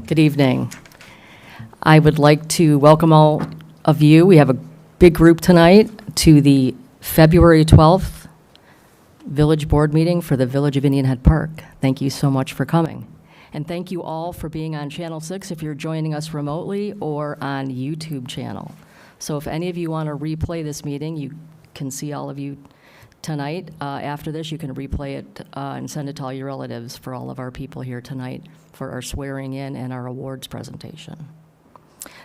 Good evening. I would like to welcome all of you. We have a big group tonight to the February 12th Village Board Meeting for the Village of Indian Head Park. Thank you so much for coming. And thank you all for being on Channel 6 if you're joining us remotely or on YouTube channel. So if any of you want to replay this meeting, you can see all of you tonight. After this, you can replay it and send it to all your relatives for all of our people here tonight for our swearing in and our awards presentation.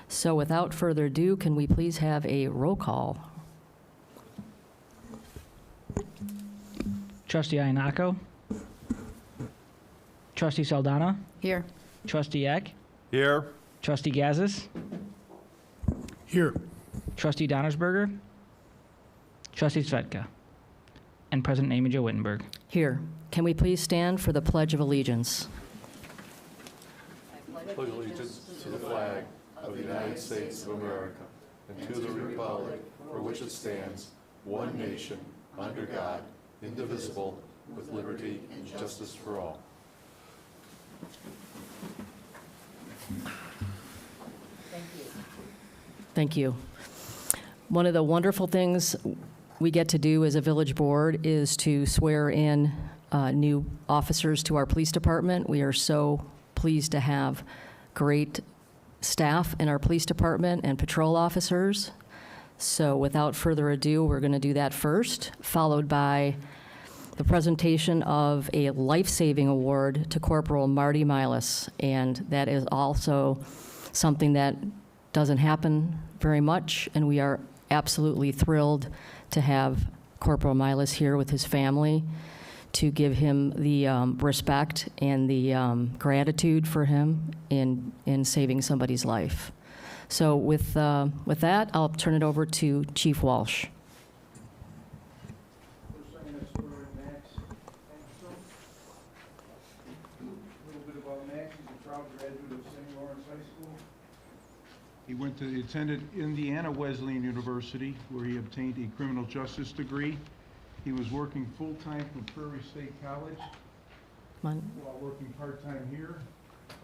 So without further ado, can we please have a roll call? Trustee Iannacco. Trustee Saldana. Here. Trustee Eck. Here. Trustee Gazis. Here. Trustee Donnersberger. Trustee Svetka. And President Amy Jo Wittenberg. Here. Can we please stand for the Pledge of Allegiance? Pledge allegiance to the flag of the United States of America and to the republic for which it stands, one nation, under God, indivisible, with liberty and justice for all. Thank you. One of the wonderful things we get to do as a village board is to swear in new officers to our police department. We are so pleased to have great staff in our police department and patrol officers. So without further ado, we're going to do that first, followed by the presentation of a life-saving award to Corporal Marty Milas. And that is also something that doesn't happen very much, and we are absolutely thrilled to have Corporal Milas here with his family to give him the respect and the gratitude for him in saving somebody's life. So with that, I'll turn it over to Chief Walsh. He attended Indiana Wesleyan University, where he obtained a criminal justice degree. He was working full-time from Prairie State College while working part-time here.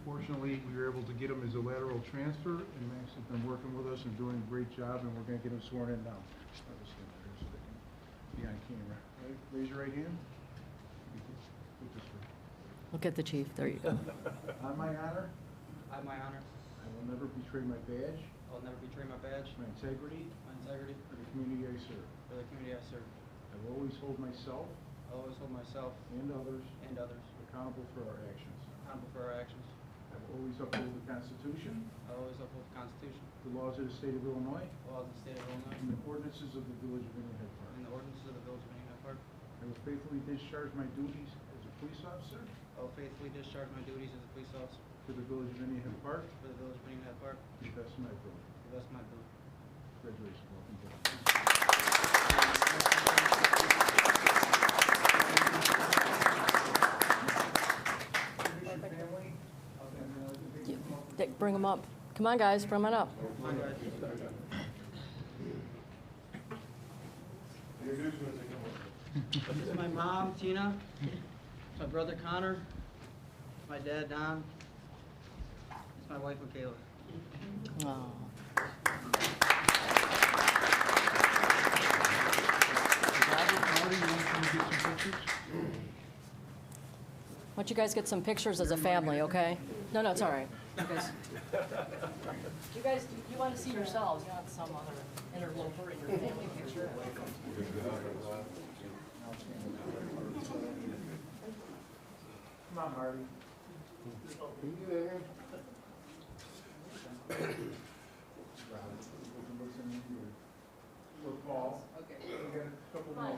Fortunately, we were able to get him as a lateral transfer, and Max has been working with us and doing a great job, and we're going to get him sworn in now. I'll just stand there so they can be on camera. Right? Raise your right hand. Put this way. Look at the chief. There you go. On my honor, I have my honor. I will never betray my badge, I will never betray my badge, my integrity, my integrity, or the community I serve. or the community I serve. I will always hold myself I will always hold myself and others and others accountable for our actions. accountable for our actions. I will always uphold the Constitution, I will always uphold the Constitution, the laws of the state of Illinois, the laws of the state of Illinois, and the ordinances of the Village of Indian Head Park. and the ordinances of the Village of Indian Head Park. I will faithfully discharge my duties as a police officer I will faithfully discharge my duties as a police officer for the Village of Indian Head Park for the Village of Indian Head Park to the best of my ability. to the best of my ability. Congratulations. Welcome back. Dick, bring them up. Come on, guys, bring them up. This is my mom, Tina. It's my brother, Connor. It's my dad, Don. It's my wife, Michaela. Oh. Why don't you guys get some pictures as a family, okay? No, it's all right. You want to see yourselves, not some other interloper in your family picture. Come on, Marty. Look, Paul. Okay. We got a couple more.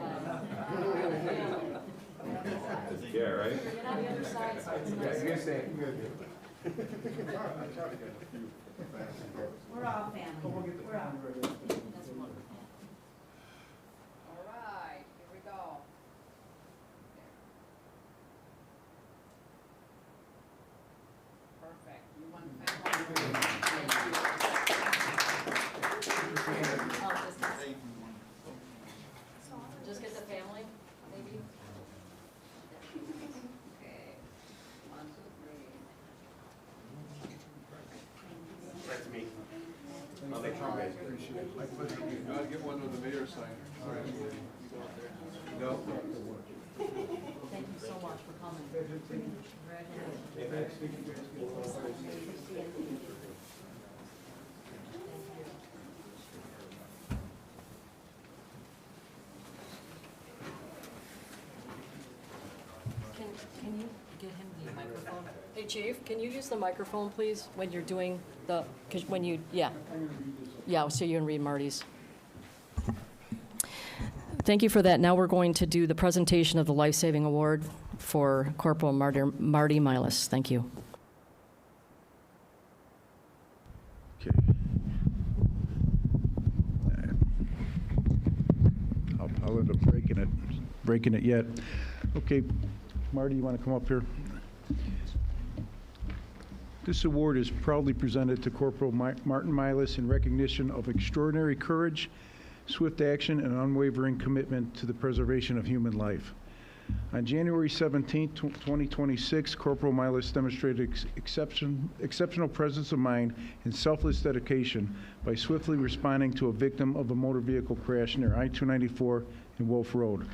Yeah, right? Get on the other side, so it's nice. We're all family. We're all. That's wonderful. All right, here we go. Perfect. You want Just get the family, maybe? Okay. 1, 2, 3. Thank you so much for coming. Can you get him the microphone? Hey, Chief, can you use the microphone, please, when you're doing the, because when you, yeah. Yeah, so you can read Marty's. Thank you for that. Now we're going to do the presentation of the Life Saving Award for Corporal Marty Milas. Thank you. Okay. I'll end up breaking it yet. Okay, Marty, you want to come up here? This award is proudly presented to Corporal Martin Milas in recognition of extraordinary courage, swift action, and unwavering commitment to the preservation of human life. On January 17, 2026, Corporal Milas demonstrated exceptional presence of mind and selfless dedication by swiftly responding to a victim of a motor vehicle crash near I-294 and Wolf Road.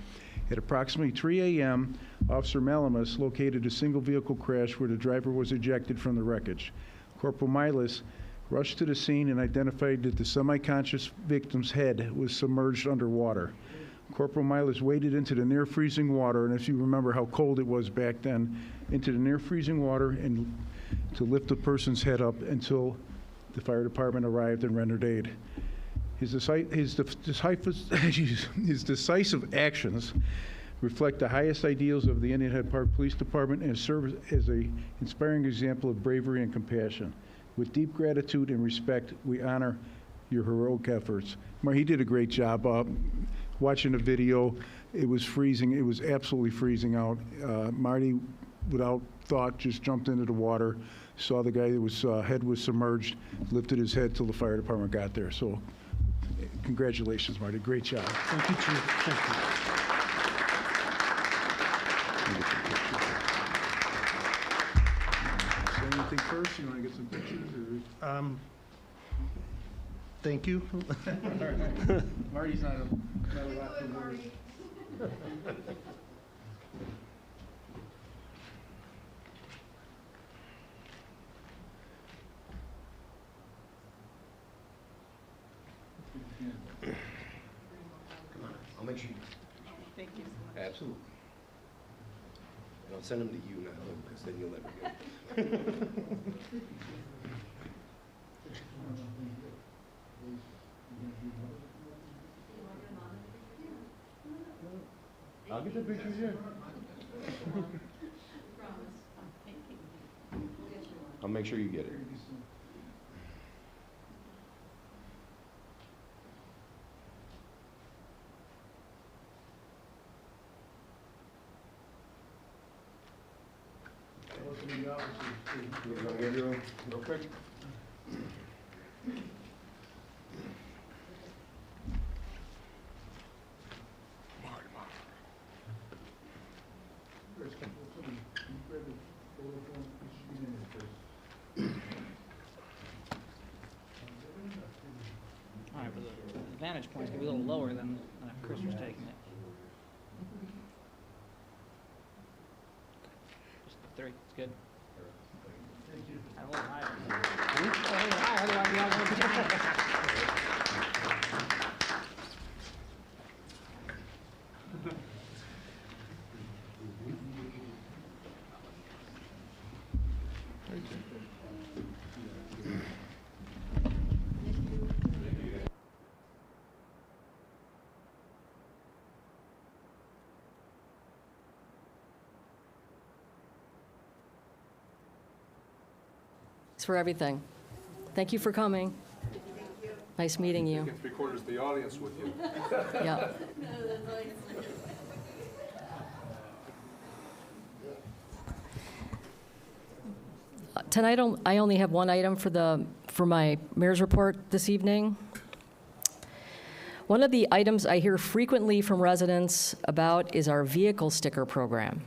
At approximately 3 a.m., Officer Malamus located a single vehicle crash where the driver was ejected from the wreckage. Corporal Milas rushed to the scene and identified that the semi-conscious victim's head was submerged underwater. Corporal Milas waded into the near-freezing water, and if you remember how cold it was back then, into the near-freezing water and to lift the person's head up until the fire department arrived and rendered aid. His decisive actions reflect the highest ideals of the Indian Head Park Police Department and serve as an inspiring example of bravery and compassion. With deep gratitude and respect, we honor your heroic efforts. He did a great job. Watching the video, it was freezing. It was absolutely freezing out. Marty, without thought, just jumped into the water, saw the guy that was head was submerged, lifted his head till the fire department got there. So, congratulations, Marty. Great job. Thank you, Chief. Thank you. Say anything first? You want to get some pictures? Or? Thank you. Marty's not a lot to worry. Come on, I'll make sure you. Thank you so much. Absolutely. And I'll send them to you, not him, because then you'll never get them. I'll get the pictures here. I'll make sure you get it. You want to get your own real quick? All right, but the vantage point's gonna be a little lower than Chris was taking it. Just 3, it's good. A little higher. A little higher, otherwise we all won't be- Thanks for everything. Thank you for coming. Nice meeting you. Taking 3/4 of the audience with you. Yeah. Tonight, I only have one item for my mayor's report this evening. One of the items I hear frequently from residents about is our vehicle sticker program,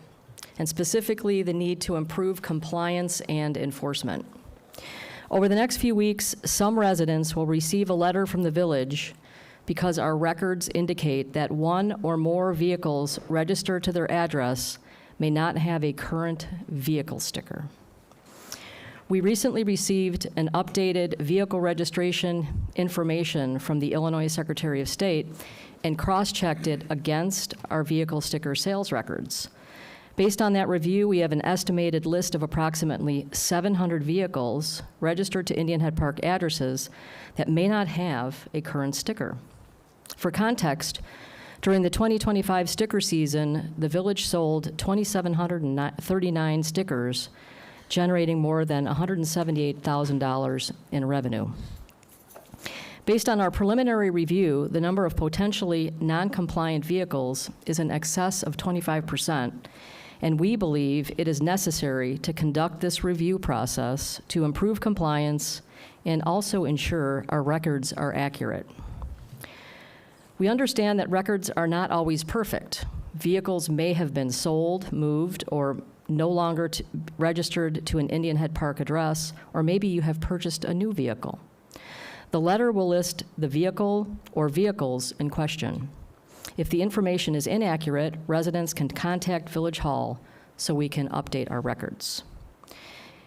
and specifically the need to improve compliance and enforcement. Over the next few weeks, some residents will receive a letter from the village because our records indicate that one or more vehicles registered to their address may not have a current vehicle sticker. We recently received an updated vehicle registration information from the Illinois Secretary of State and cross-checked it against our vehicle sticker sales records. Based on that review, we have an estimated list of approximately 700 vehicles registered to Indian Head Park addresses that may not have a current sticker. For context, during the 2025 sticker season, the village sold 2,739 stickers, generating more than $178,000 in revenue. Based on our preliminary review, the number of potentially non-compliant vehicles is in excess of 25%, and we believe it is necessary to conduct this review process to improve compliance and also ensure our records are accurate. We understand that records are not always perfect. Vehicles may have been sold, moved, or no longer registered to an Indian Head Park address, or maybe you have purchased a new vehicle. The letter will list the vehicle or vehicles in question. If the information is inaccurate, residents can contact Village Hall so we can update our records.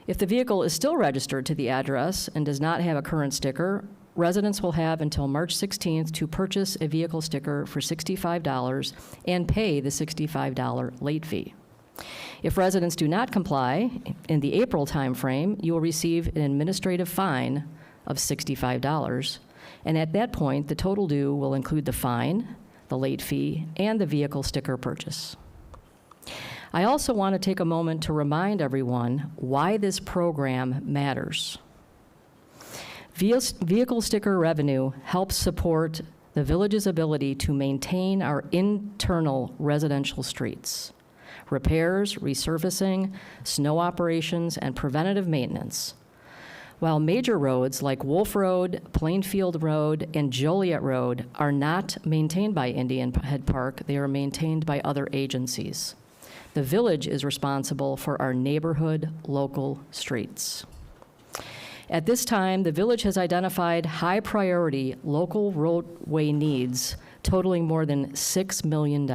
If the vehicle is still registered to the address and does not have a current sticker, residents will have until March 16th to purchase a vehicle sticker for $65 and pay the $65 late fee. If residents do not comply in the April timeframe, you will receive an administrative fine of $65, and at that point, the total due will include the fine, the late fee, and the vehicle sticker purchase. I also want to take a moment to remind everyone why this program matters. Vehicle sticker revenue helps support the village's ability to maintain our internal residential streets. Repairs, resurfacing, snow operations, and preventative maintenance. While major roads like Wolf Road, Plainfield Road, and Joliet Road are not maintained by Indian Head Park, they are maintained by other agencies. The village is responsible for our neighborhood local streets. At this time, the village has identified high-priority local roadway needs totaling more than $6 million,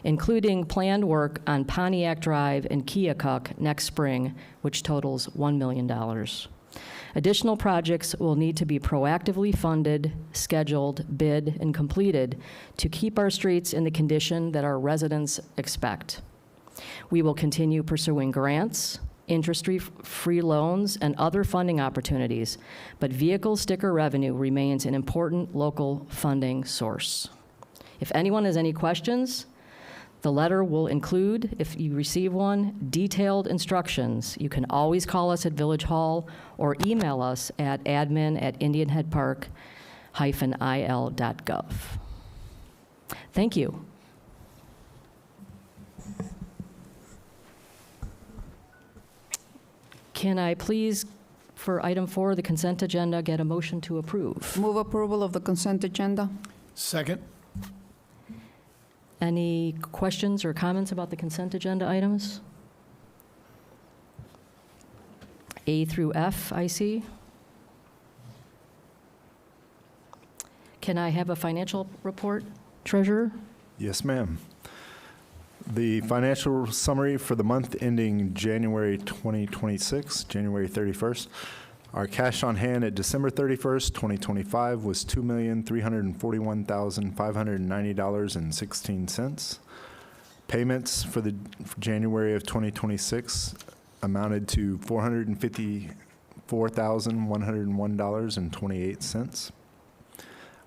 including planned work on Pontiac Drive and Keokuk next spring, which totals $1 million. Additional projects will need to be proactively funded, scheduled, bid, and completed to keep our streets in the condition that our residents expect. We will continue pursuing grants, interest-free loans, and other funding opportunities, but vehicle sticker revenue remains an important local funding source. If anyone has any questions, the letter will include, if you receive one, detailed instructions. You can always call us at Village Hall or email us at admin@indianheadpark-il.gov. Thank you. Can I please, for item 4, the consent agenda, get a motion to approve? Move approval of the consent agenda. Second. Any questions or comments about the consent agenda items? A through F, I see. Can I have a financial report, Treasurer? Yes, ma'am. The financial summary for the month ending January 2026, January 31st. Our cash on hand at December 31st, 2025 was $2,341,590.16. Payments for January of 2026 amounted to $454,101.28.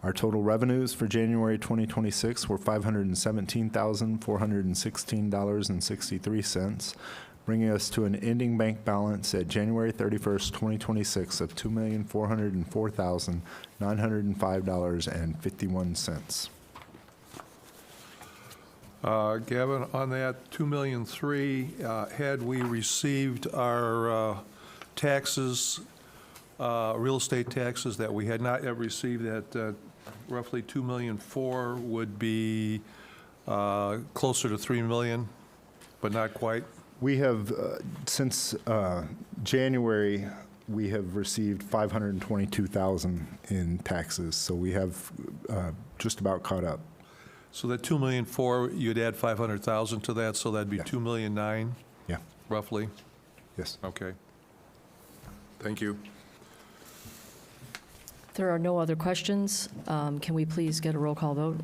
Our total revenues for January 2026 were $517,416.63, bringing us to an ending bank balance at January 31st, 2026 of $2,404,905.51. Gavin, on that $2,003,000, had we received our taxes, real estate taxes that we had not yet received, that roughly $2,004,000 would be closer to $3 million, but not quite? We have, since January we have received $522,000 in taxes, so we have just about caught up. So that 2,000,004, you'd add 500,000 to that, so that'd be Yeah. 2,009,000 Yeah, roughly? yes. Okay. Thank you. There are no other questions. Can we please get a roll call vote?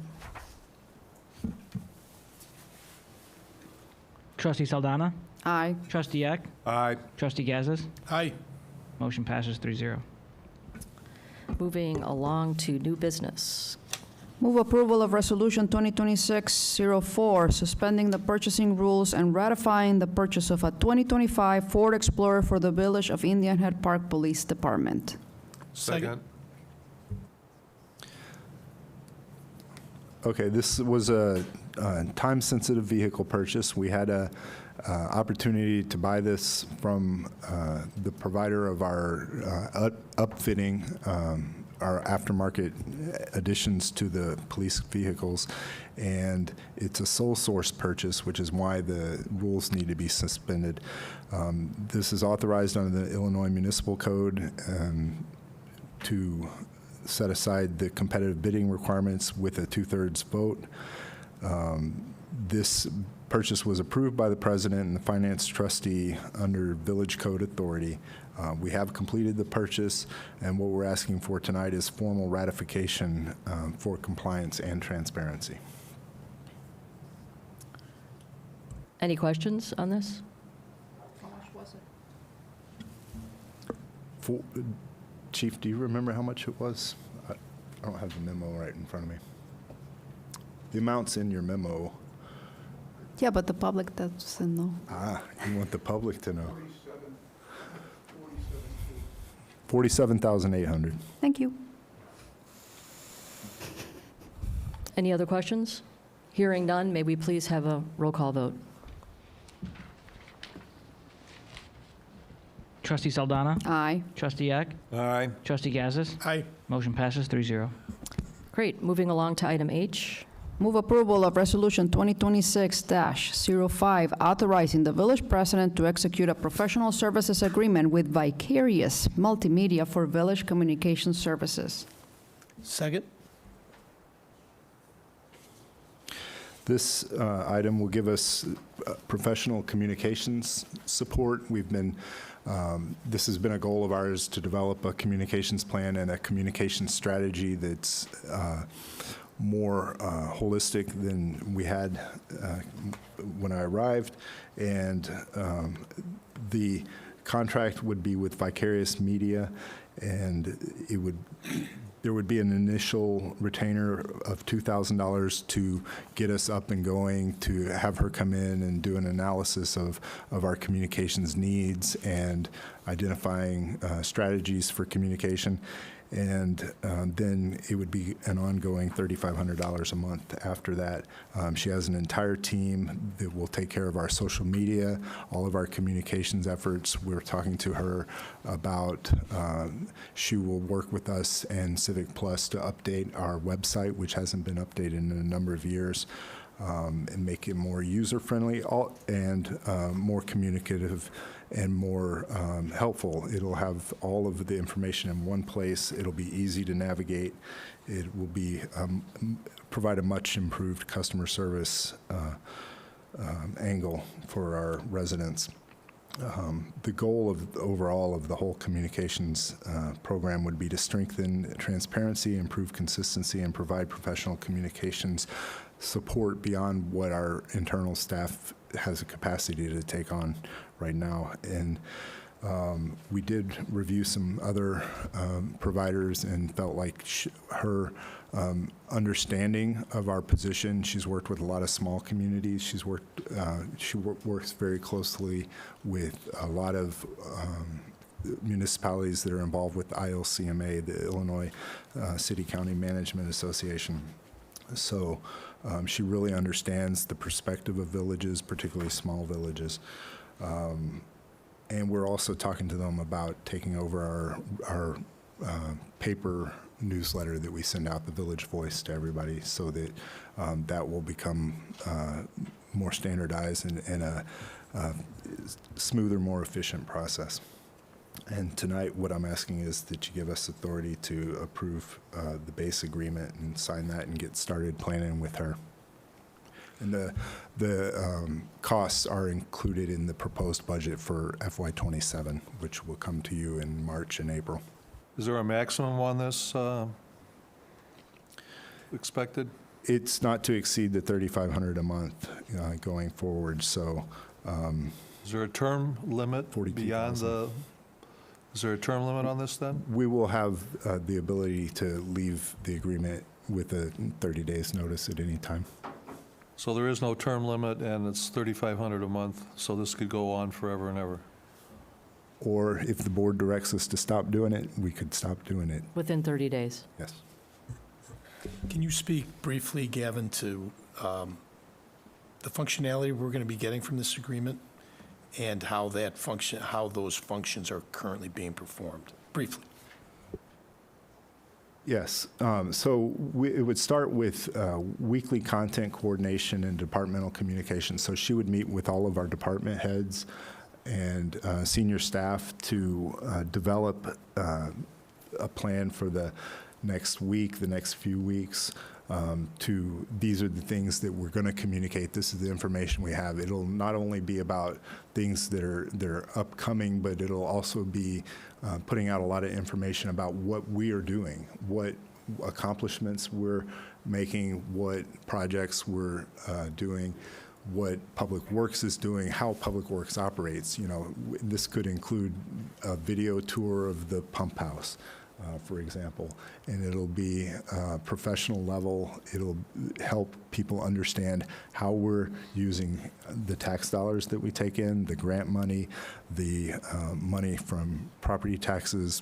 Trustee Saldana? Aye. Trustee Eck? Aye. Trustee Gazus? Aye. Motion passes 3-0. Moving along to new business. Move approval of Resolution 2026-04, suspending the purchasing rules and ratifying the purchase of a 2025 Ford Explorer for the Village of Indian Head Park Police Department. Second. Okay, this was a time-sensitive vehicle purchase. We had a opportunity to buy this from the provider of our upfitting, our aftermarket additions to the police vehicles, and it's a sole source purchase, which is why the rules need to be suspended. This is authorized under the Illinois Municipal Code to set aside the competitive bidding requirements with a 2/3 vote. This purchase was approved by the president and the finance trustee under village code authority. We have completed the purchase, and what we're asking for tonight is formal ratification for compliance and transparency. Any questions on this? How much was it? Chief, do you remember how much it was? I don't have the memo right in front of me. The amount's in your memo. Yeah, but the public doesn't know. You want the public to know. $47,800. Thank you. Any other questions? Hearing none, may we please have a roll call vote? Trustee Saldana? Aye. Trustee Eck? Aye. Trustee Gazus? Aye. Motion passes 3-0. Great. Moving along to item H. Move approval of Resolution 2026-05, authorizing the village president to execute a professional services agreement with Vicarious Multimedia for village communication services. Second. This item will give us professional communications support. This has been a goal of ours to develop a communications plan and a communications strategy that's more holistic than we had when I arrived. And the contract would be with Vicarious Media, and there would be an initial retainer of $2,000 to get us up and going, to have her come in and do an analysis of our communications needs and identifying strategies for communication. And then it would be an ongoing $3,500 a month after that. She has an entire team that will take care of our social media, all of our communications efforts. We're talking to her about, she will work with us and Civic Plus to update our website, which hasn't been updated in a number of years, and make it more user-friendly and more communicative and more helpful. It'll have all of the information in one place. It'll be easy to navigate. It will be provide a much improved customer service angle for our residents. The goal overall of the whole communications program would be to strengthen transparency, improve consistency, and provide professional communications support beyond what our internal staff has a capacity to take on right now. And we did review some other providers and felt like her understanding of our position. She's worked with a lot of small communities. She works very closely with a lot of municipalities that are involved with ILCMA, the Illinois City County Management Association. So she really understands the perspective of villages, particularly small villages. And we're also talking to them about taking over our paper newsletter that we send out, the Village Voice, to everybody, so that that will become more standardized and a smoother, more efficient process. And tonight, what I'm asking is that you give us authority to approve the base agreement and sign that and get started planning with her. And the costs are included in the proposed budget for FY27, which will come to you in March and April. Is there a maximum on this expected? It's not to exceed the $3,500 a month going forward, so. Is there a term limit 42,000. beyond the, is there a term limit on this then? We will have the ability to leave the agreement with a 30 days notice at any time. So there is no term limit, and it's $3,500 a month, so this could go on forever and ever. Or if the board directs us to stop doing it, we could stop doing it, Within 30 days. yes. Can you speak briefly, Gavin, to the functionality we're going to be getting from this agreement and how that function, how those functions are currently being performed? Briefly. Yes. So it would start with weekly content coordination and departmental communication. So she would meet with all of our department heads and senior staff to develop a plan for the next week, the next few weeks. These are the things that we're going to communicate. This is the information we have. It'll not only be about things that are upcoming, but it'll also be putting out a lot of information about what we are doing, what accomplishments we're making, what projects we're doing, what Public Works is doing, how Public Works operates. You know, this could include a video tour of the pump house, for example, and it'll be professional level. It'll help people understand how we're using the tax dollars that we take in, the grant money, the money from property taxes,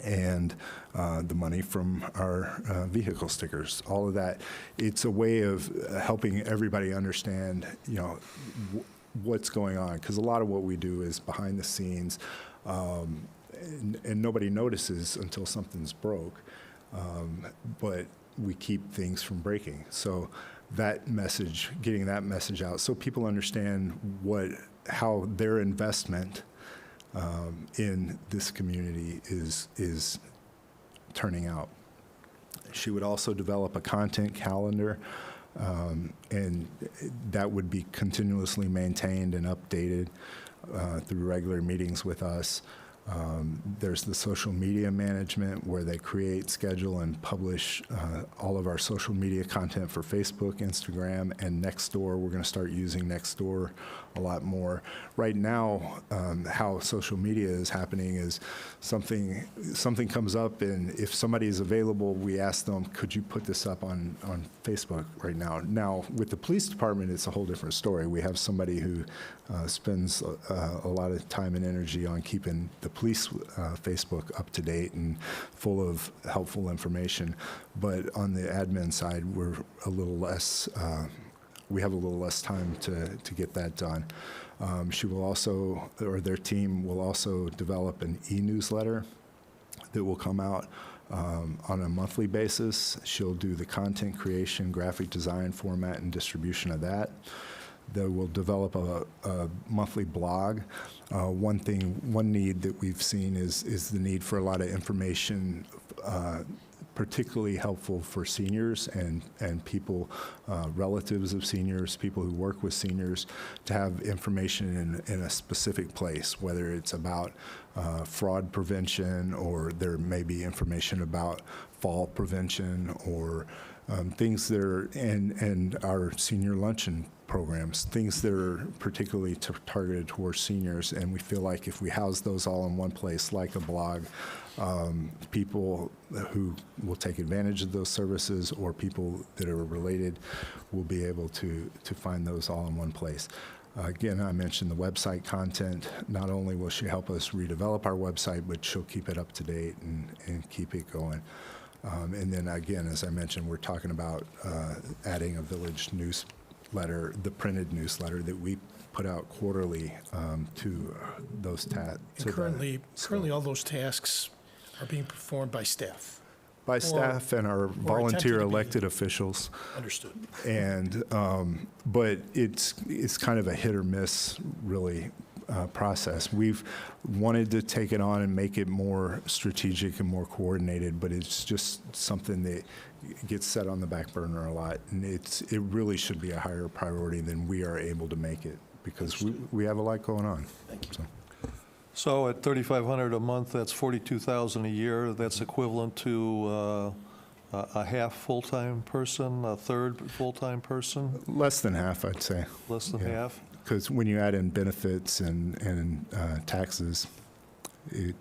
and the money from our vehicle stickers, all of that. It's a way of helping everybody understand, you know, what's going on, because a lot of what we do is behind the scenes, and nobody notices until something's broke, but we keep things from breaking. So that message, getting that message out, so people understand how their investment in this community is turning out. She would also develop a content calendar, and that would be continuously maintained and updated through regular meetings with us. There's the social media management, where they create, schedule, and publish all of our social media content for Facebook, Instagram, and Nextdoor. We're going to start using Nextdoor a lot more. Right now, how social media is happening is something comes up, and if somebody is available, we ask them, could you put this up on Facebook right now? Now, with the police department, it's a whole different story. We have somebody who spends a lot of time and energy on keeping the police Facebook up to date and full of helpful information. But on the admin side, we're a little less, we have a little less time to get that done. She will also, or their team will also develop an e-newsletter that will come out on a monthly basis. She'll do the content creation, graphic design, format, and distribution of that. They will develop a monthly blog. One need that we've seen is the need for a lot of information, particularly helpful for seniors and people, relatives of seniors, people who work with seniors, to have information in a specific place, whether it's about fraud prevention, or there may be information about fall prevention, or things that are, and our senior luncheon programs, things that are particularly targeted towards seniors. And we feel like if we house those all in one place, like a blog, people who will take advantage of those services, or people that are related, will be able to find those all in one place. Again, I mentioned the website content. Not only will she help us redevelop our website, but she'll keep it up to date and keep it going. And then again, as I mentioned, we're talking about adding a village newsletter, the printed newsletter that we put out quarterly to those tasks. And currently all those tasks are being performed by staff. By staff and our volunteer attempted to be. elected officials. Understood. And, but it's kind of a hit or miss, really, process. We've wanted to take it on and make it more strategic and more coordinated, but it's just something that gets set on the back burner a lot, and it really should be a higher priority than we are able to make it, because we have a lot going on. Thank you. So at $3,500 a month, that's $42,000 a year. That's equivalent to a half full-time person, a third full-time person, Less than half, I'd say. less than Yeah. half. Because when you add in benefits and taxes, a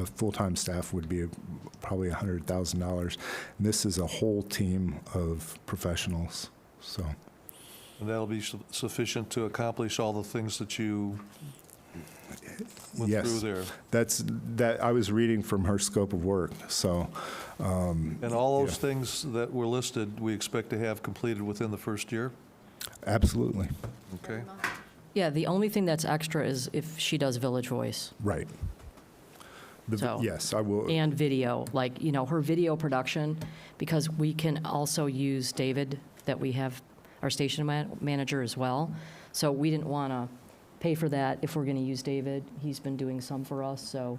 full-time staff would be probably $100,000. And this is a whole team of professionals, so. And that'll be sufficient to accomplish all the things that you went Yes. through there. I was reading from her scope of work, so. And all those yeah. things that were listed, we expect to have completed within the first year? Absolutely, Okay. Yeah, the only thing that's extra is if she does Village Voice right. So- Yes, I will. and video, like, her video production, because we can also use David, that we have, our station manager as well. So we didn't want to pay for that if we're going to use David. He's been doing some for us, so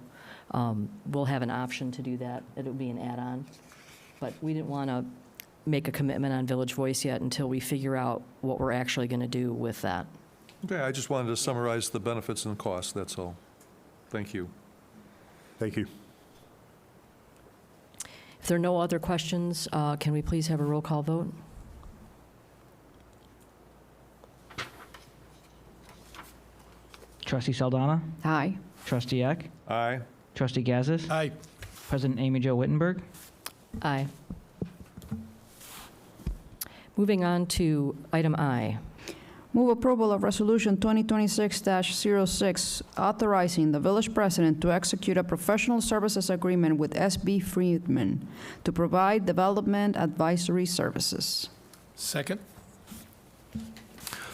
we'll have an option to do that. It'll be an add-on. But we didn't want to make a commitment on Village Voice yet until we figure out what we're actually going to do with that. Okay, I just wanted to summarize the benefits and costs, that's all. Thank you. Thank you. If there are no other questions, can we please have a roll call vote? Trustee Saldana, Aye. Trustee Eck, Aye. Trustee Gazis, Aye. President Amy Jo Wittenberg. Aye. Moving on to item I. Move approval of Resolution 2026-06, authorizing the village president to execute a professional services agreement with S.B. Friedman to provide development advisory services. Second?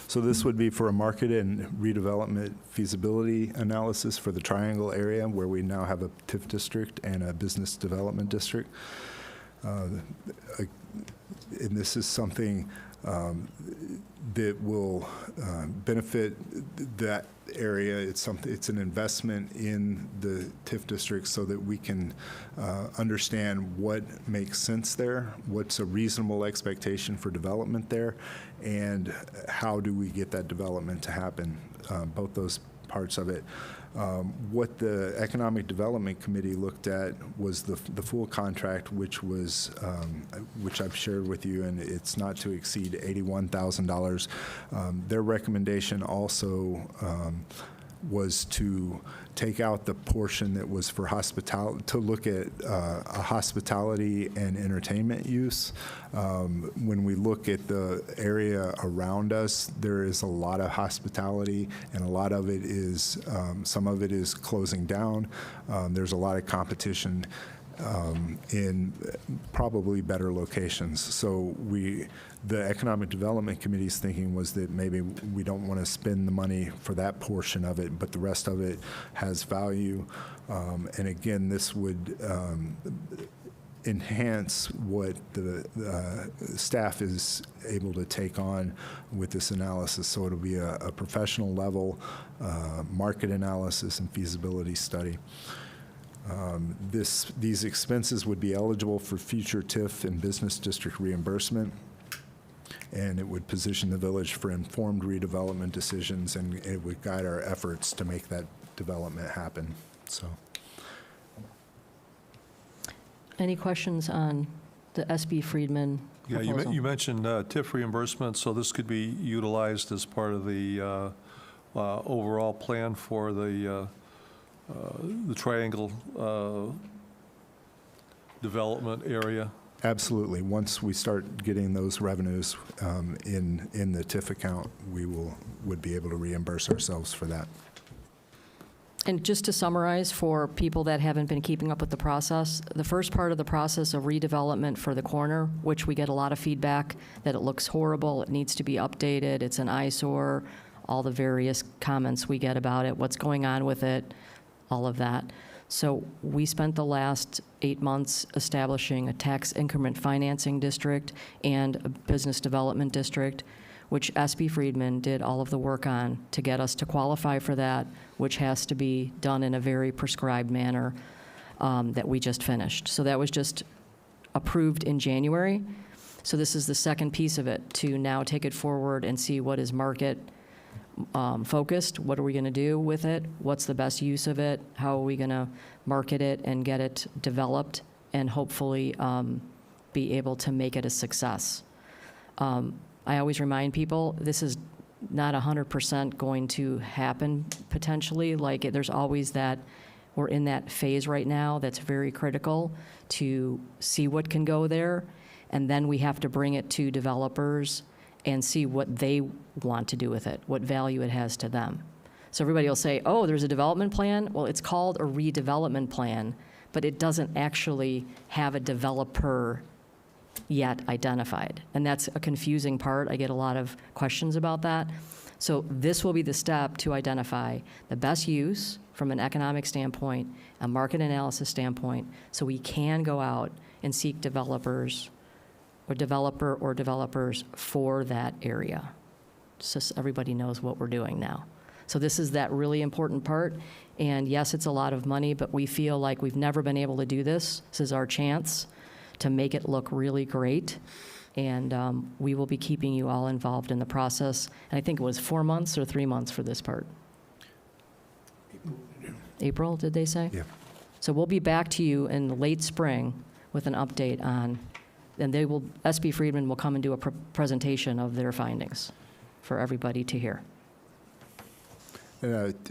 So this would be for a market and redevelopment feasibility analysis for the Triangle area, where we now have a TIF district and a business development district. And this is something that will benefit that area. It's an investment in the TIF district so that we can understand what makes sense there, what's a reasonable expectation for development there, and how do we get that development to happen, both those parts of it. What the Economic Development Committee looked at was the full contract, which I've shared with you, and it's not to exceed $81,000. Their recommendation also was to take out the portion that was for hospitality, to look at a hospitality and entertainment use. When we look at the area around us, there is a lot of hospitality, and a lot of it is, some of it is closing down. There's a lot of competition in probably better locations. So the Economic Development Committee's thinking was that maybe we don't want to spend the money for that portion of it, but the rest of it has value. And again, this would enhance what the staff is able to take on with this analysis. So it'll be a professional level market analysis and feasibility study. These expenses would be eligible for future TIF and business district reimbursement, and it would position the village for informed redevelopment decisions, and it would guide our efforts to make that development happen. So, Any questions on the SB Friedman Yeah, proposal? you mentioned TIF reimbursement, so this could be utilized as part of the overall plan for the Triangle development area. absolutely. Once we start getting those revenues in the TIF account, we would be able to reimburse ourselves for that. And just to summarize for people that haven't been keeping up with the process, the first part of the process of redevelopment for the corner, which we get a lot of feedback that it looks horrible, it needs to be updated, it's an eyesore, all the various comments we get about it, what's going on with it, all of that. So we spent the last 8 months establishing a tax increment financing district and a business development district. which SB Friedman did all of the work on to get us to qualify for that, which has to be done in a very prescribed manner that we just finished. So that was just approved in January. So this is the second piece of it, to now take it forward and see what is market focused. What are we going to do with it? What's the best use of it? How are we going to market it and get it developed and hopefully be able to make it a success? I always remind people, this is not 100% going to happen potentially. Like, there's always that, we're in that phase right now that's very critical to see what can go there, and then we have to bring it to developers and see what they want to do with it, what value it has to them. So everybody will say, oh, there's a development plan. Well, it's called a redevelopment plan, but it doesn't actually have a developer yet identified. And that's a confusing part. I get a lot of questions about that. So this will be the step to identify the best use from an economic standpoint, a market analysis standpoint, so we can go out and seek developers or developers for that area. So everybody knows what we're doing now. So this is that really important part. And yes, it's a lot of money, but we feel like we've never been able to do this. This is our chance to make it look really great. And we will be keeping you all involved in the process. And I think it was 4 months or 3 months for this part. April, did they say? Yeah. So we'll be back to you in the late spring with an update on, and they will, SB Friedman will come and do a presentation of their findings for everybody to hear.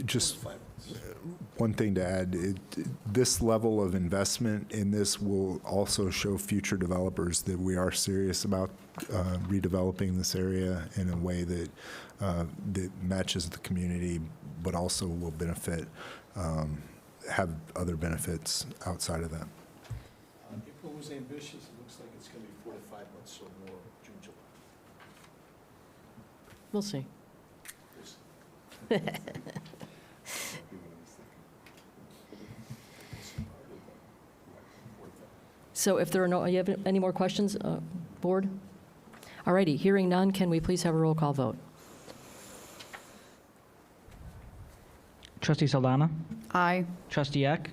Just one thing to add, this level of investment in this will also show future developers that we are serious about redeveloping this area in a way that that matches the community, but also will benefit, have other benefits outside of that. April was ambitious. It looks like it's going to be 4 to 5 months or more, June, July. We'll see. So if there are no, you have any more questions, board? All righty, hearing none, can we please have a roll call vote? Trustee Saldana? Aye. Trustee Eck?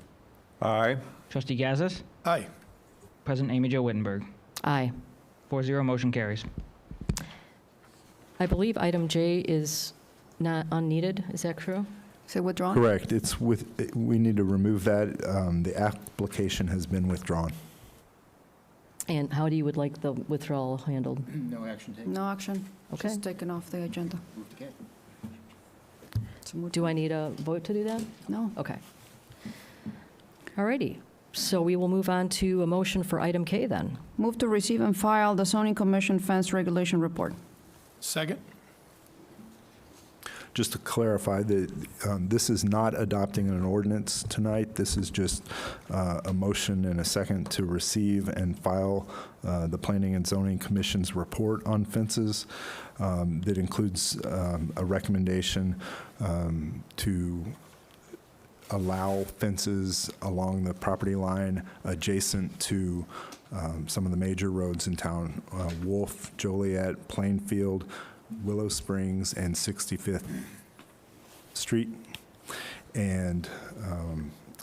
Aye. Trustee Gazis? Aye. President Amy Jo Wittenberg. Aye. 4-0, motion carries. I believe item J is not unneeded, is that true? Is it withdrawn? Correct. It's with, we need to remove that. The application has been withdrawn. And how do you would like the withdrawal handled? No action taken. No action. Okay. Just taken off the agenda. Move to K. Do I need a vote to do that? No. Okay. All righty. So we will move on to a motion for item K then. Move to receive and file the zoning commission fence regulation report. Second? Just to clarify that this is not adopting an ordinance tonight. This is just a motion and a second to receive and file the Planning and Zoning Commission's report on fences that includes a recommendation to allow fences along the property line adjacent to some of the major roads in town, Wolf, Joliet, Plainfield, Willow Springs, and 65th Street. And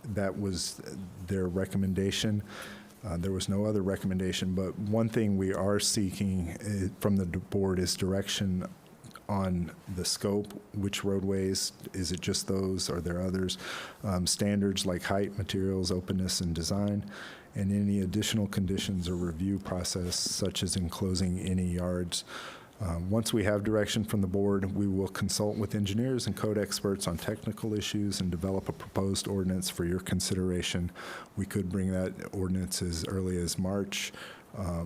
that was their recommendation. There was no other recommendation, but one thing we are seeking from the board is direction on the scope, which roadways, is it just those, are there others? Standards like height, materials, openness, and design, and any additional conditions or review process, such as enclosing any yards. Once we have direction from the board, we will consult with engineers and code experts on technical issues and develop a proposed ordinance for your consideration. We could bring that ordinance as early as March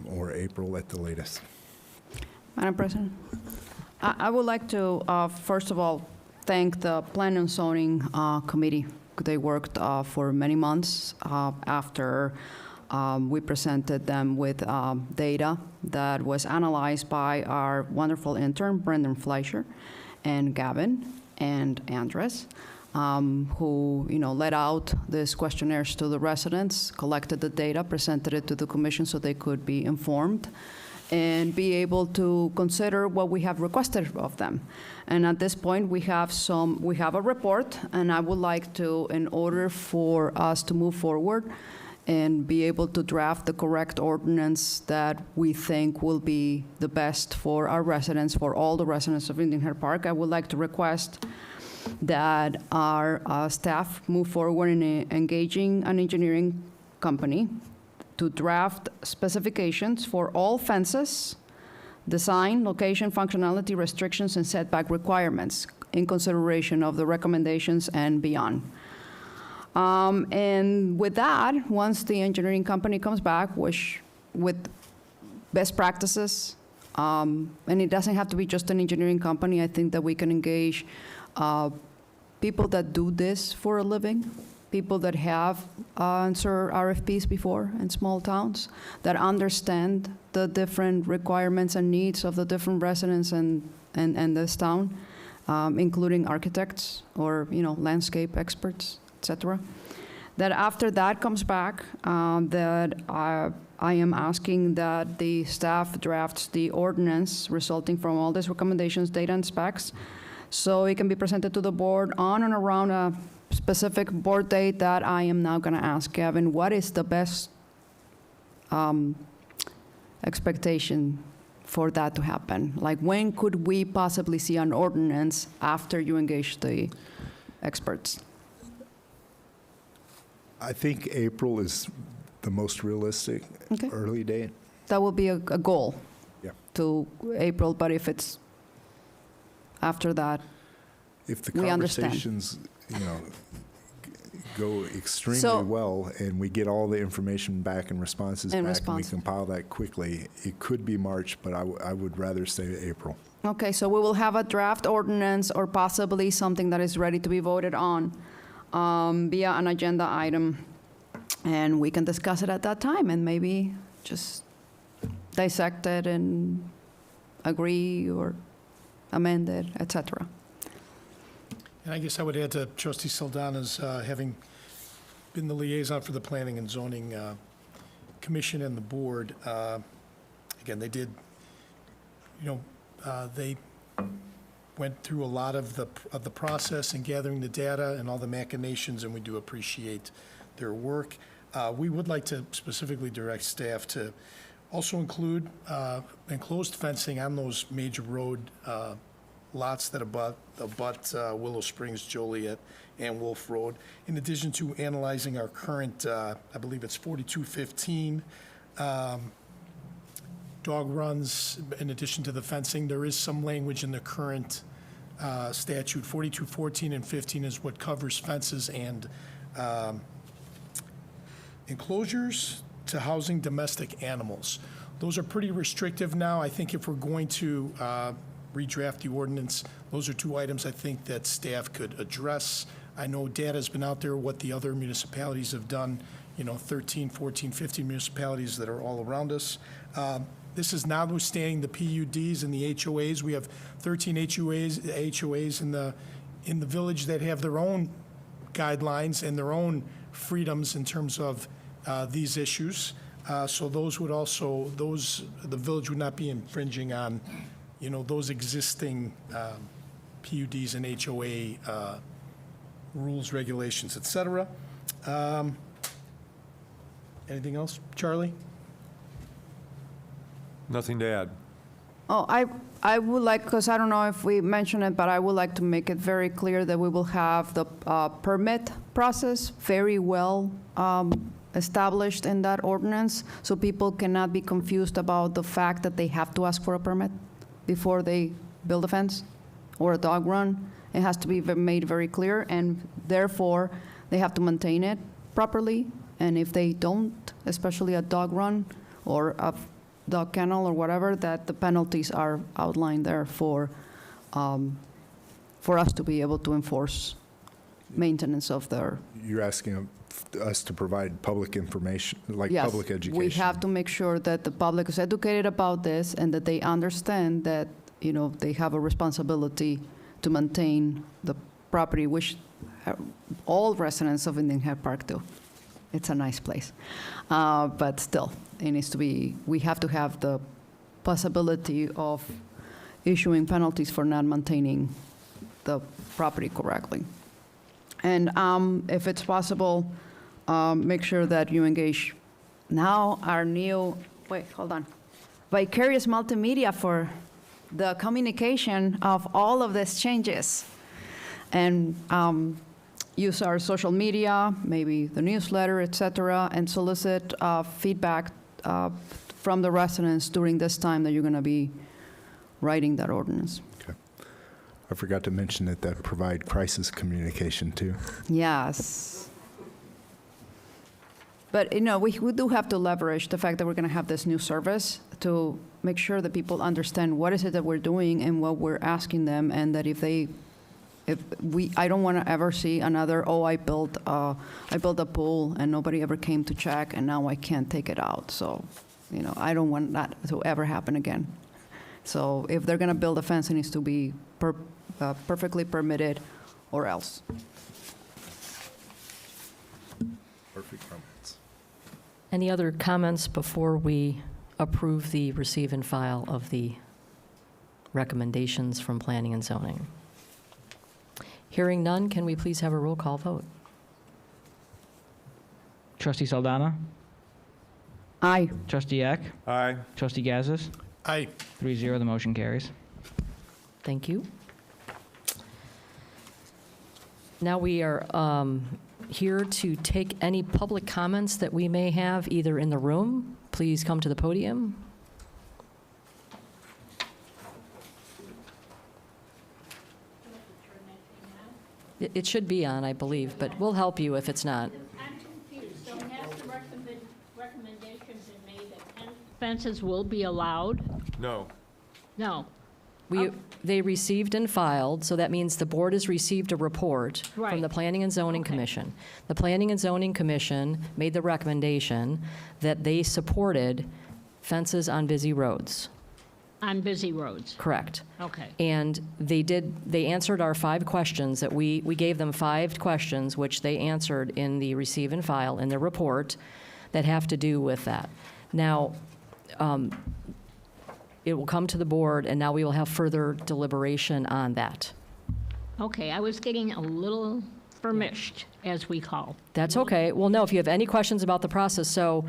or April at the latest. Madam President, I would like to, first of all, thank the Planning and Zoning Committee. They worked for many months after we presented them with data that was analyzed by our wonderful intern, Brendan Fleischer, and Gavin and Andres, who, let out these questionnaires to the residents, collected the data, presented it to the commission so they could be informed. and be able to consider what we have requested of them. And at this point, we have a report, and I would like to, in order for us to move forward and be able to draft the correct ordinance that we think will be the best for our residents, for all the residents of Indian Head Park, I would like to request that our staff move forward in engaging an engineering company to draft specifications for all fences, design, location, functionality, restrictions, and setback requirements in consideration of the recommendations and beyond. And with that, once the engineering company comes back with best practices, and it doesn't have to be just an engineering company, I think that we can engage people that do this for a living, people that have answered RFPs before in small towns, that understand the different requirements and needs of the different residents and this town, including architects or, landscape experts, et cetera. That after that comes back, that I am asking that the staff drafts the ordinance resulting from all these recommendations, data, and specs, so it can be presented to the board on and around a specific board date that I am now going to ask Kevin, what is the best expectation for that to happen? Like, when could we possibly see an ordinance after you engage the experts? I think April is the most realistic Okay. early date. That will be a goal. Yeah. To April, but if it's after that, If the We understand. conversations, go extremely So- well, and we get all the information back and responses And back, and we response. compile that quickly, it could be March, but I would rather say April. okay, so we will have a draft ordinance or possibly something that is ready to be voted on via an agenda item, and we can discuss it at that time and maybe just dissect it and agree or amend it, et cetera. And I guess I would add to Trustee Saldana's, having been the liaison for the Planning and Zoning Commission and the board, again, they did, they went through a lot of the process and gathering the data and all the machinations, and we do appreciate their work. We would like to specifically direct staff to also include enclosed fencing on those major road lots that abut Willow Springs, Joliet, and Wolf Road, in addition to analyzing our current, I believe it's 4215 dog runs. In addition to the fencing, there is some language in the current statute. 4214 and 15 is what covers fences and enclosures to housing domestic animals. Those are pretty restrictive now. I think if we're going to redraft the ordinance, those are two items I think that staff could address. I know data's been out there, what the other municipalities have done, 13, 14, 15 municipalities that are all around us. This is notwithstanding the PUDs and the HOAs. We have 13 HOAs in the village that have their own guidelines and their own freedoms in terms of these issues. So those would also, the village would not be infringing on, those existing PUDs and HOA rules, regulations, et cetera. Anything else, Charlie? Nothing to add. Oh, I would like, because I don't know if we mentioned it, but I would like to make it very clear that we will have the permit process very well established in that ordinance, so people cannot be confused about the fact that they have to ask for a permit before they build a fence or a dog run. It has to be made very clear, and therefore, they have to maintain it properly, and if they don't, especially a dog run or a dog kennel or whatever, that the penalties are outlined there for us to be able to enforce maintenance of their. You're asking us to provide public information, like Yes, public education? we have to make sure that the public is educated about this and that they understand that, they have a responsibility to maintain the property, which all residents of Indian Head Park do. It's a nice place. But still, it needs to be, we have to have the possibility of issuing penalties for not maintaining the property correctly. And if it's possible, make sure that you engage now our new, Vicarious Multimedia for the communication of all of these changes. And use our social media, maybe the newsletter, et cetera, and solicit feedback from the residents during this time that you're going to be writing that ordinance. Okay. I forgot to mention that provide crisis communication too. Yes. But, we do have to leverage the fact that we're going to have this new service to make sure that people understand what is it that we're doing and what we're asking them, and that I don't want to ever see another, I built a pool and nobody ever came to check and now I can't take it out. So, I don't want that to ever happen again. So if they're going to build a fence, it needs to be perfectly permitted or else. Perfect comments. Any other comments before we approve the receive and file of the recommendations from Planning and Zoning? Hearing none, can we please have a roll call vote? Trustee Saldana? Aye. Trustee Eck? Aye. Trustee Gazus? Aye. 3-0, the motion carries. Thank you. Now we are here to take any public comments that we may have either in the room. Please come to the podium. It should be on, I believe, but we'll help you if it's not. I'm confused. So has the recommendation been made that fences will be allowed? No. No. They received and filed, so that means the board has received a report from Right. the Planning and Zoning Okay. Commission. The Planning and Zoning Commission made the recommendation that they supported fences on busy roads. On busy roads? Correct. Okay. And they answered our 5 questions that we gave them 5 questions, which they answered in the receive and file in their report that have to do with that. Now, it will come to the board, and now we will have further deliberation on that. Okay, I was getting a little vermished, as we call. That's okay. Well, no, if you have any questions about the process, so,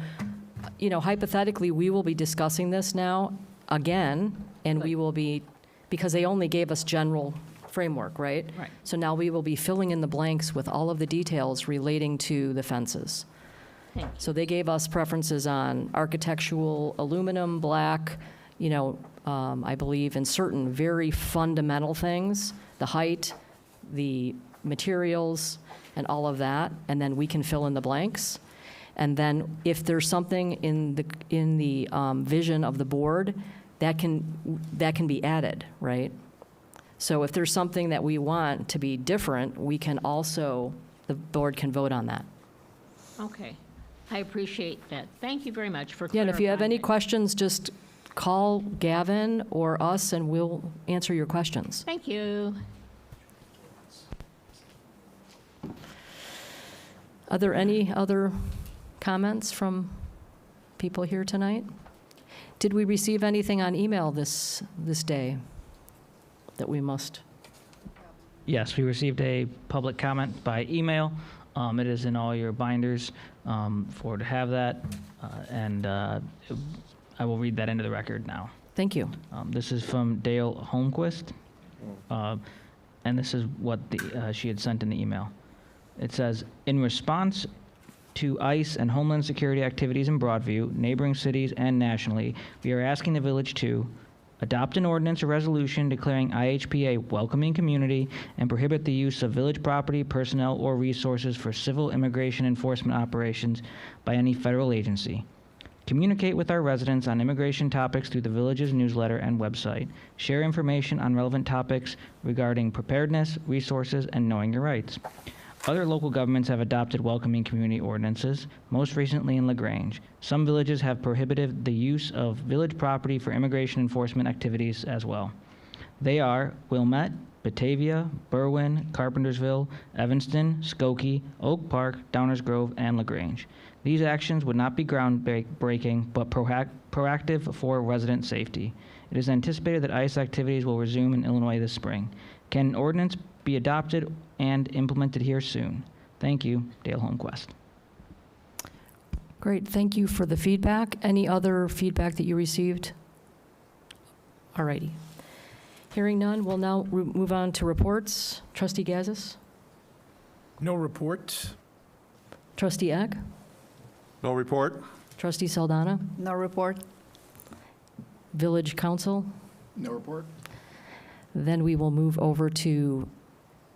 hypothetically, we will be discussing this now again, and we will be, because they only gave us general framework, right? Right. So now we will be filling in the blanks with all of the details relating to the fences. Thank you. So they gave us preferences on architectural, aluminum, black, I believe in certain very fundamental things, the height, the materials, and all of that, and then we can fill in the blanks. And then if there's something in the vision of the board, that can be added, right? So if there's something that we want to be different, the board can vote on that. Okay. I appreciate that. Thank you very much for Yeah, clarifying. and if you have any it. questions, just call Gavin or us, and we'll answer your questions. Thank you. Are there any other comments from people here tonight? Did we receive anything on email this day that we must? Yes, we received a public comment by email. It is in all your binders to have that, and I will read that into the record now. Thank you. This is from Dale Holmquist, and this is what she had sent in the email. It says, in response to ICE and Homeland Security activities in Broadview, neighboring cities, and nationally, we are asking the village to adopt an ordinance or resolution declaring IHP a welcoming community and prohibit the use of village property, personnel, or resources for civil immigration enforcement operations by any federal agency. Communicate with our residents on immigration topics through the village's newsletter and website. Share information on relevant topics regarding preparedness, resources, and knowing your rights. Other local governments have adopted welcoming community ordinances, most recently in LaGrange. Some villages have prohibited the use of village property for immigration enforcement activities as well. They are Wilmette, Batavia, Berwyn, Carpentersville, Evanston, Skokie, Oak Park, Downers Grove, and LaGrange. These actions would not be groundbreaking, but proactive for resident safety. It is anticipated that ICE activities will resume in Illinois this spring. Can an ordinance be adopted and implemented here soon? Thank you, Dale Holmquist. Great, thank you for the feedback. Any other feedback that you received? All righty. Hearing none, we'll now move on to reports. Trustee Gazis? No report. Trustee Eck? No report? Trustee Saldana? No report. Village Council? No report? Then we will move over to,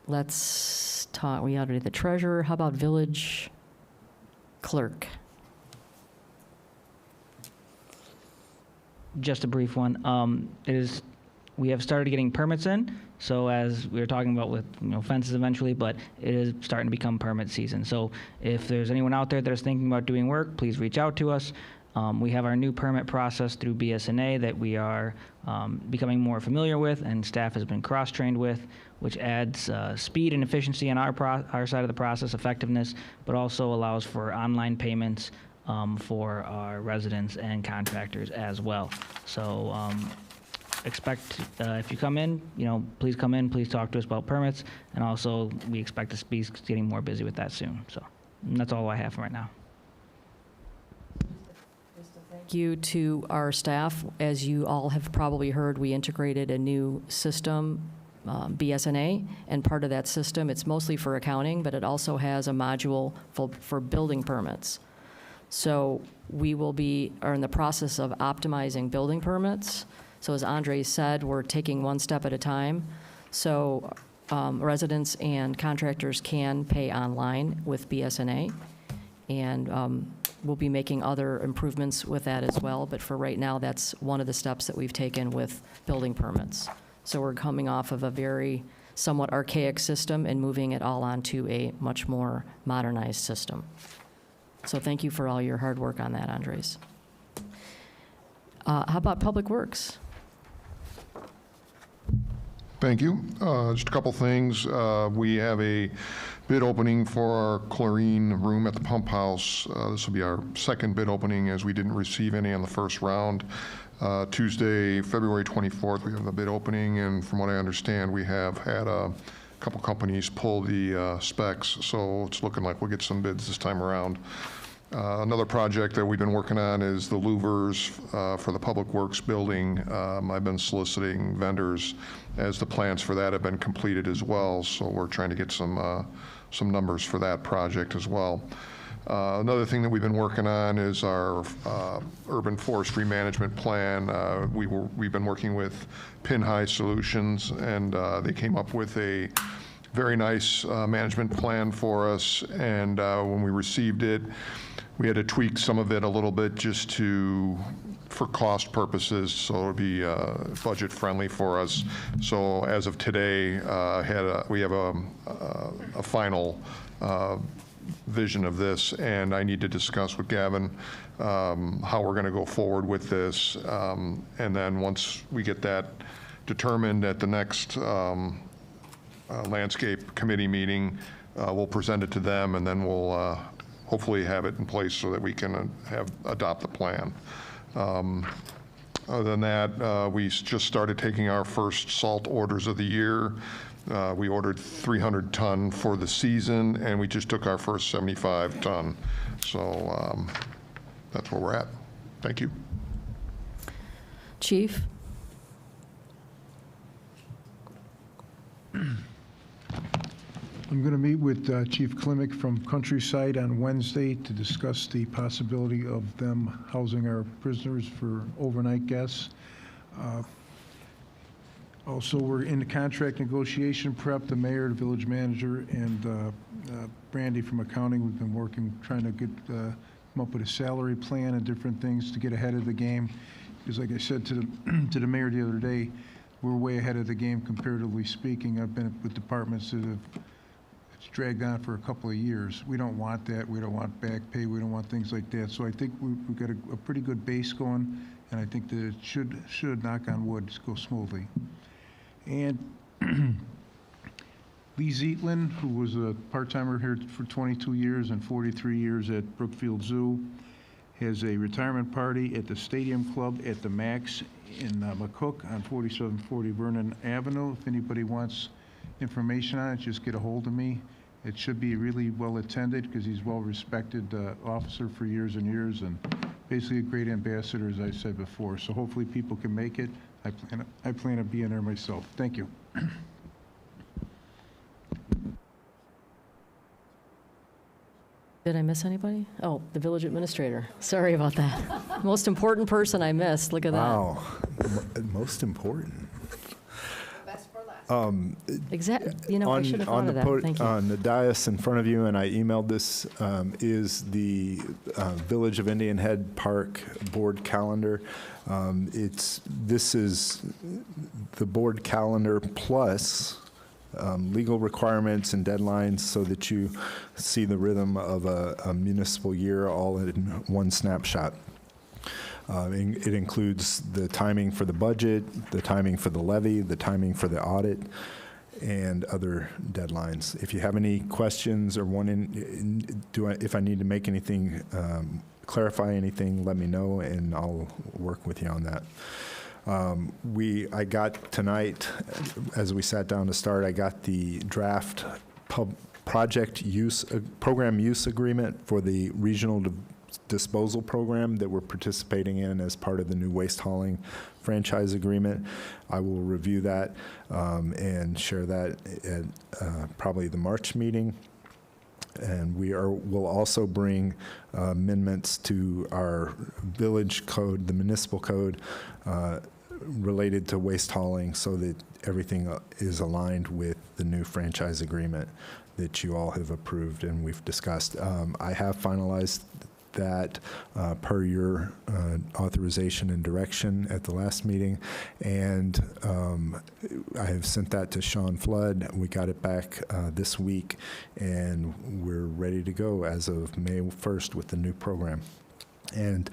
let's talk, we already did the treasurer. How about village clerk? Just a brief one. We have started getting permits in, so as we were talking about with fences eventually, but it is starting to become permit season. So if there's anyone out there that is thinking about doing work, please reach out to us. We have our new permit process through BSNA that we are becoming more familiar with, and staff has been cross-trained with, which adds speed and efficiency on our side of the process, effectiveness, but also allows for online payments for our residents and contractors as well. So expect, if you come in, please come in, please talk to us about permits, and also we expect to be getting more busy with that soon. So that's all I have for right now. Thank you to our staff. As you all have probably heard, we integrated a new system, BSNA, and part of that system, it's mostly for accounting, but it also has a module for building permits. So we are in the process of optimizing building permits. So as Andre said, we're taking one step at a time. So residents and contractors can pay online with BSNA, and we'll be making other improvements with that as well. But for right now, that's one of the steps that we've taken with building permits. So we're coming off of a very somewhat archaic system and moving it all onto a much more modernized system. So thank you for all your hard work on that, Andres. How about Public Works? Thank you. Just a couple things. We have a bid opening for our chlorine room at the pump house. This will be our second bid opening, as we didn't receive any on the first round. Tuesday, February 24th, we have the bid opening, and from what I understand, we have had a couple companies pull the specs, so it's looking like we'll get some bids this time around. Another project that we've been working on is the louvers for the Public Works building. I've been soliciting vendors as the plans for that have been completed as well, so we're trying to get some numbers for that project as well. Another thing that we've been working on is our urban forestry management plan. We've been working with Pin High Solutions, and they came up with a very nice management plan for us, and when we received it, we had to tweak some of it a little bit just for cost purposes, so it'll be budget friendly for us. So as of today, we have a final vision of this, and I need to discuss with Gavin how we're going to go forward with this, and then once we get that determined at the next landscape committee meeting, we'll present it to them, and then we'll hopefully have it in place so that we can adopt the plan. Other than that, we just started taking our first salt orders of the year. We ordered 300 ton for the season, and we just took our first 75 ton. So that's where we're at. Thank you. Chief? I'm going to meet with Chief Klimick from Countryside on Wednesday to discuss the possibility of them housing our prisoners for overnight guests. Also, we're in the contract negotiation prep. The mayor, the village manager, and Brandy from accounting, we've been working, trying to come up with a salary plan and different things to get ahead of the game. Because like I said to the mayor the other day, we're way ahead of the game comparatively speaking. I've been with departments that have dragged on for a couple of years. We don't want that. We don't want back pay. We don't want things like that. So I think we've got a pretty good base going, and I think that it should, knock on wood, go smoothly. And Lee Zetlin, who was a part-timer here for 22 years and 43 years at Brookfield Zoo, has a retirement party at the Stadium Club at the Max in McCook on 4740 Vernon Avenue. If anybody wants information on it, just get a hold of me. It should be really well attended because he's well-respected officer for years and years, and basically a great ambassador, as I said before. So hopefully people can make it. I plan on being there myself. Thank you. Did I miss anybody? Oh, the village administrator. Sorry about that. Most important person I missed. Look at that. Wow, most important. Exactly. You know, I should have thought of that. Thank you. On the dais in front of you, and I emailed this, is the Village of Indian Head Park board calendar. This is the board calendar plus legal requirements and deadlines so that you see the rhythm of a municipal year all in one snapshot. It includes the timing for the budget, the timing for the levy, the timing for the audit, and other deadlines. If you have any questions or if I need to make anything, clarify anything, let me know, and I'll work with you on that. I got tonight, as we sat down to start, I got the draft program use agreement for the regional disposal program that we're participating in as part of the new waste hauling franchise agreement. I will review that and share that at probably the March meeting. And we'll also bring amendments to our village code, the municipal code, related to waste hauling so that everything is aligned with the new franchise agreement that you all have approved and we've discussed. I have finalized that per your authorization and direction at the last meeting, and I have sent that to Sean Flood. We got it back this week, and we're ready to go as of May 1st with the new program. And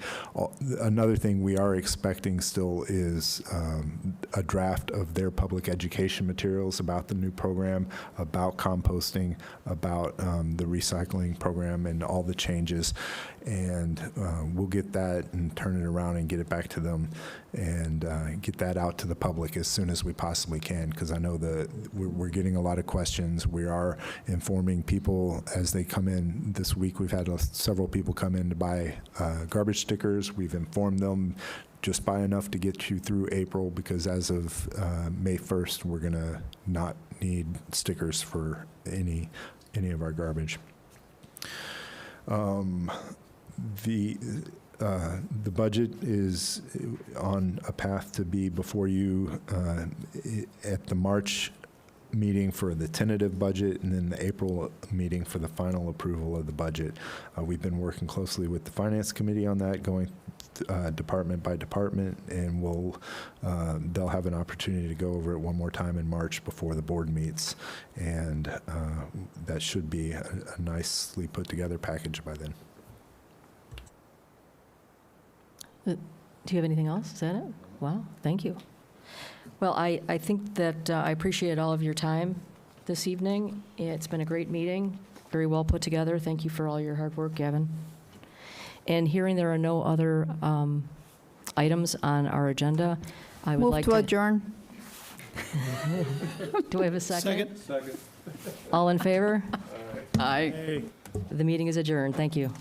another thing we are expecting still is a draft of their public education materials about the new program, about composting, about the recycling program and all the changes. And we'll get that and turn it around and get it back to them and get that out to the public as soon as we possibly can, because I know we're getting a lot of questions. We are informing people as they come in. This week we've had several people come in to buy garbage stickers. We've informed them just buy enough to get you through April, because as of May 1st, we're going to not need stickers for any of our garbage. The budget is on a path to be before you at the March meeting for the tentative budget, and then the April meeting for the final approval of the budget. We've been working closely with the Finance Committee on that, going department by department, and they'll have an opportunity to go over it one more time in March before the board meets, and that should be a nicely put together package by then. Do you have anything else? Is that it? Wow, thank you. Well, I think that I appreciate all of your time this evening. It's been a great meeting, very well put together. Thank you for all your hard work, Gavin. And hearing there are no other items on our agenda, I would like to... Move to adjourn. Do I have a second? Second. All in favor? Aye. The meeting is adjourned. Thank you.